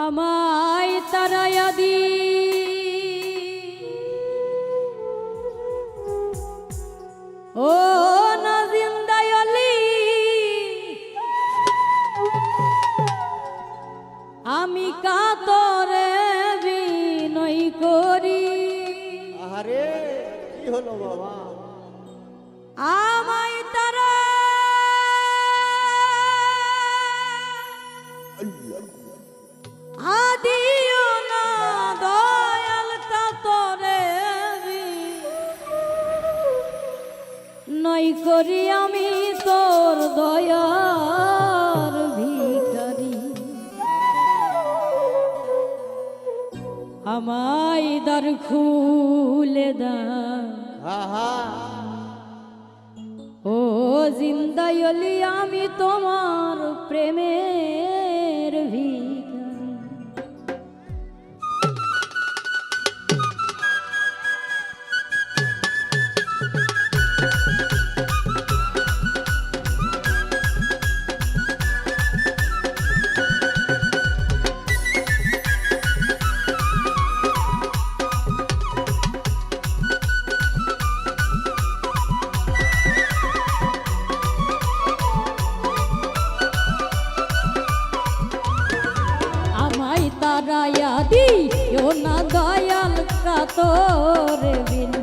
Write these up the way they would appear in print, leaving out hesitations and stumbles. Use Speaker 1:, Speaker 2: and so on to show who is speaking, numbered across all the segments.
Speaker 1: আমায় তারায়া দি ও না জিন্দায়লি আমি কাতরে বিনয় করি।
Speaker 2: আরে কি হলো বাবা?
Speaker 1: আমায় তারা আদিও না দয়াল কাতরে নই করি আমি তোর দয়ার ভিখারি। আমায় দ্বার খুলে দাও ও জিন্দায়লি আমি তোমার প্রেমের ভিখারি। তারায়া দিও না দয়াল কাতরে বিন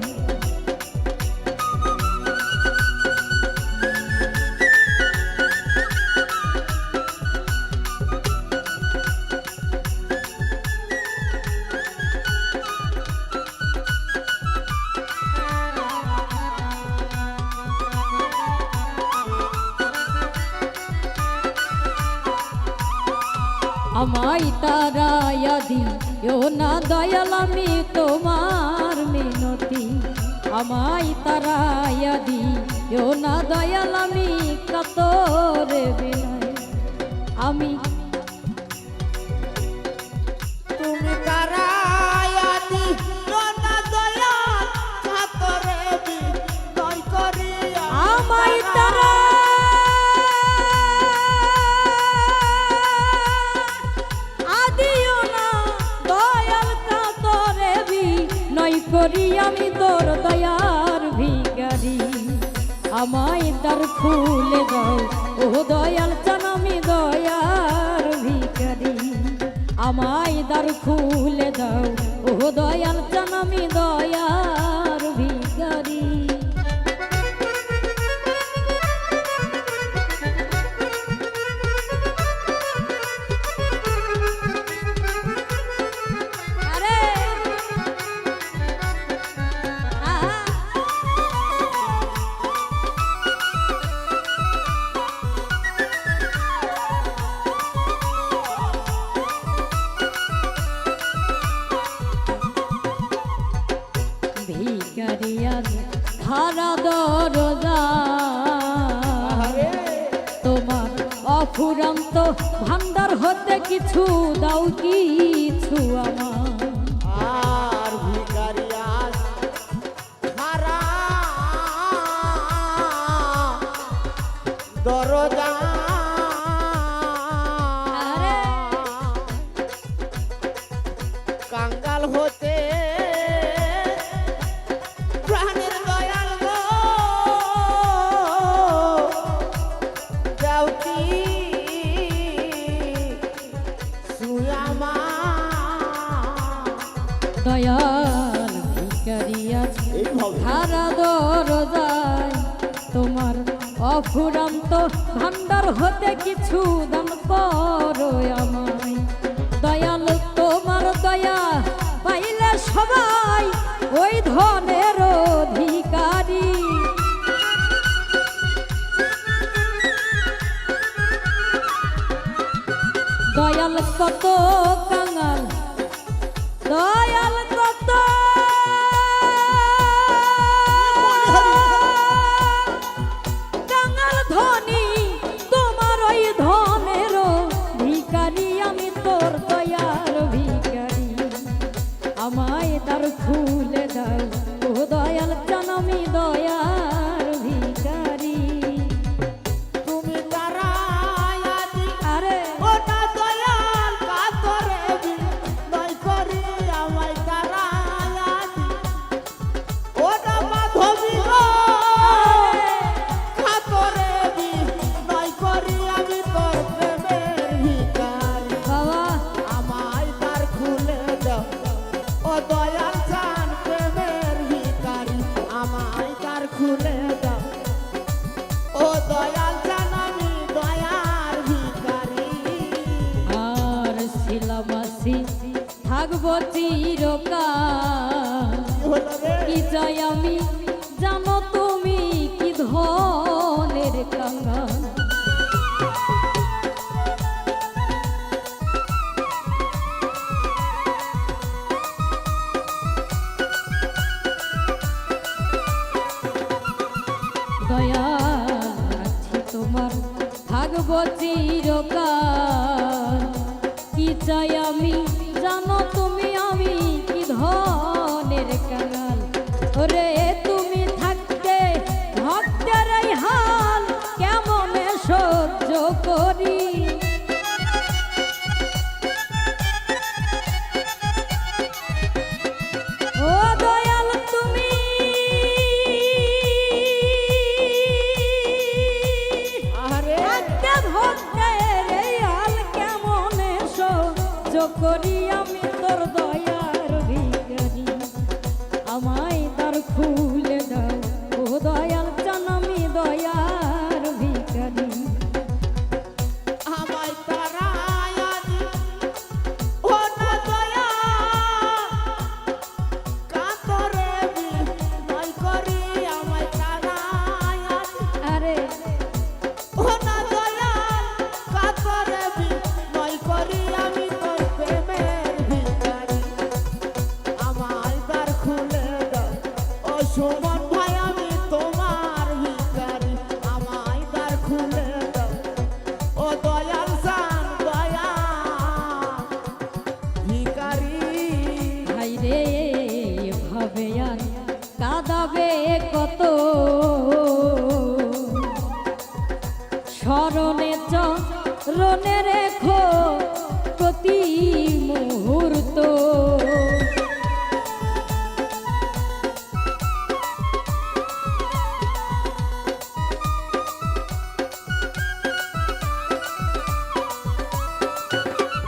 Speaker 1: আমায় তারায়া দিও না দয়াল আমি তোমার মিনতি। আমায় তারায়া দিও না দয়াল আমি কাতরে বিনয়। আমি
Speaker 2: তুমি তারায়া দিও না দয়াল কাতরে বিনয় করি।
Speaker 1: আমায় তারা করি আমি তোর দয়ার ভিখারি। আমায় দ্বার খুলে দাও ও দয়াল চান আমি দয়ার ভিখারি। আমায় দ্বার খুলে দাও ও দয়াল চান আমি দয়ার ভিখারি। ধারা দরজা তোমার অফুরন্ত ভান্ডার হতে কিছু দাও কিছু আমার।
Speaker 2: আর ভিখারি আজ ধারা দরজা কাঙ্গাল হতে প্রাণের দয়াল গো যাও কি সুয়ামা
Speaker 1: দয়াল ভিখারি আছে ধারা দরজায় তোমার অফুরন্ত ভান্ডার হতে কিছু দান করো আমায়। দয়াল তোমার দয়া পাইলে সবাই ওই ধনের অধিকারী। দয়াল কত কাঙাল দয়াল কত কাঙাল ধনী তোমার ওই ধনের ভিখারি। আমি তোর দয়ার ভিখারি। আমায় দ্বার খুলে দাও ও দয়াল চান আমি দয়ার ভিখারি।
Speaker 2: তুমি তারায়া দি
Speaker 1: আরে
Speaker 2: ও না দয়াল কাতরে
Speaker 1: ছিলাম আছি থাকবো চিরকাল
Speaker 2: হলো রে
Speaker 1: কি চাই আমি জানো তুমি কি ধনের কাঙ্গাল দয়া রাখছি তোমার থাকবো চিরকাল কি চাই আমি জানো তুমি আমি কি ধনের কাঙাল ওরে তুমি থাকতে ভক্তের এই হাল কেমনে সহ্য করি ও দয়াল তুমি
Speaker 2: আরে
Speaker 1: থাকতে ভক্তের এই হাল কেমনে সহ্য করি আমি তোর দয়ার ভিখারি আমায় তার খুলে দাও ও দয়াল চান আমি দয়ার ভিখারি
Speaker 2: আমায় তারায়া দি ও না দয়া কাতরে বিনয় করি আমায় তারায়া দি
Speaker 1: আরে
Speaker 2: ও না দয়া কাতরে বিনয় করি আমি তোর প্রেমের ভিখারি আমায় দ্বার খুলে দাও ও সুমন ভাই আমি তোমার ভিখারি আমায় দ্বার খুলে দাও ও দয়াল জান দয়া ভিখারি
Speaker 1: ভাই রে ভাবে আর কাঁদাবে কত স্মরণে চরণে রেখো প্রতি মুহূর্ত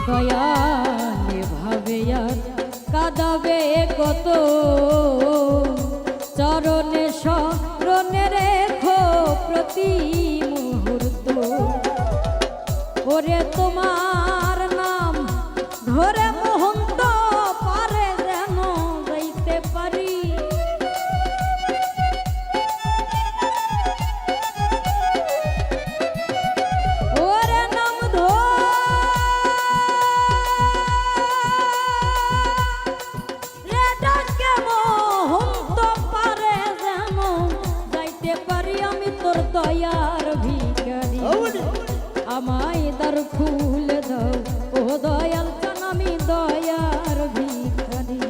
Speaker 1: দয়ালে ভাবে আর কাঁদাবে কত চরণে স্মরণে রেখো প্রতি মুহূর্ত ওরে তোমার নাম ধরে মহন্ত পারে যেন যাইতে পারি ওরে নাম ধরে ডাকে মহন্ত পারে যেন যাইতে পারি আমি তোর দয়ার ভিখারি আমায় দ্বার খুলে দাও ও দয়াল চান আমি দয়ার ভিখারি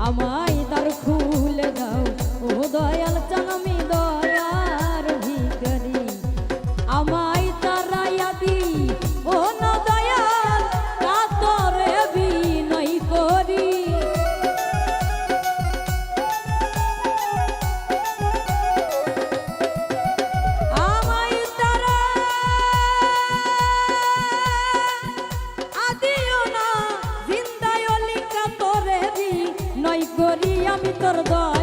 Speaker 1: আমায় দ্বার খুলে দাও ও দয়াল চান আমি দয়ার ভিখারি আমায় তারাইয়া দি ও না দয়াল কাতরে বিনয় করি আমায় তারা আদিও না জিন্দায় অলিকা তোরে বি নয় করি আমি তোর দয়া